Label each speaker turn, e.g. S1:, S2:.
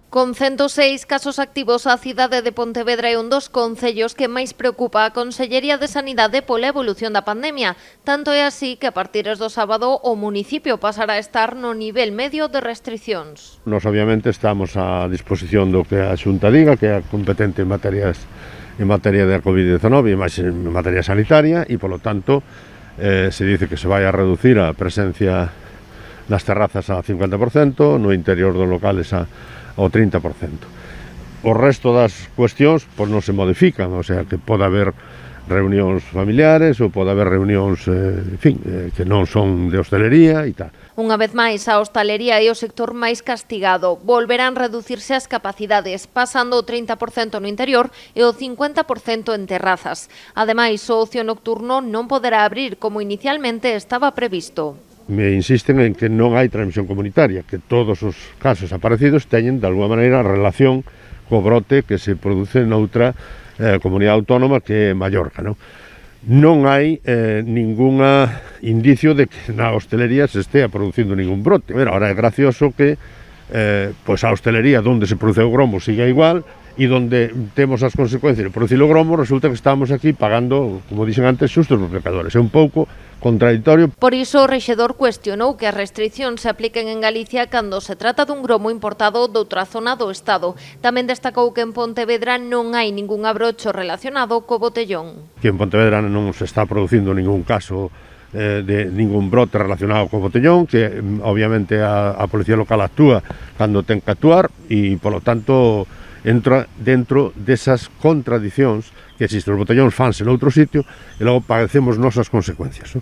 S1: Con 106 casos activos, a cidade de Pontevedra é un dos concellos que máis preocupa a Consellería de Sanidade pola evolución da pandemia. Tanto é así que a partir do sábado o municipio pasará a estar no nivel medio de restriccións.
S2: Nos obviamente estamos a disposición do que a Xunta diga, que é competente en materia da COVID-19 e máis en materia sanitaria, e polo tanto se dice que se vai a reducir a presencia nas terrazas a 50%, no interior dos locales ao 30%. O resto das cuestións pois non se modifican, o sea que pode haber reunións familiares ou pode haber reunións, que non son de hostalería e tal.
S1: Unha vez máis, a hostalería é o sector máis castigado. Volverán reducirse as capacidades, pasando o 30% no interior e o 50% en terrazas. Ademais, o ocio nocturno non poderá abrir como inicialmente estaba previsto.
S2: Me insisten en que non hai transmisión comunitaria, que todos os casos aparecidos teñen, de alguma maneira, relación co brote que se produce noutra comunidade autónoma que é Mallorca, non? Non hai ningún indicio de que na hostelería se estea producindo ningún brote. Ahora é gracioso que pois a hostelería onde se produce o gromo siga igual e onde temos as consecuencias de producir o gromo resulta que estamos aquí pagando, como dixen antes, xustos os pecadores. É un pouco contradictorio.
S1: Por iso, o rexedor cuestionou que as restricións se apliquen en Galicia cando se trata dun gromo importado doutra zona do Estado. Tamén destacou que en Pontevedra non hai ningún abrocho relacionado co botellón.
S2: Que en Pontevedra non se está producindo ningún caso de ningún brote relacionado co botellón, que obviamente a Policía Local actúa cando ten que actuar e, polo tanto, entra dentro desas contradicións que existen. Os botellóns fanse noutro sitio e logo padecemos nosas consecuencias.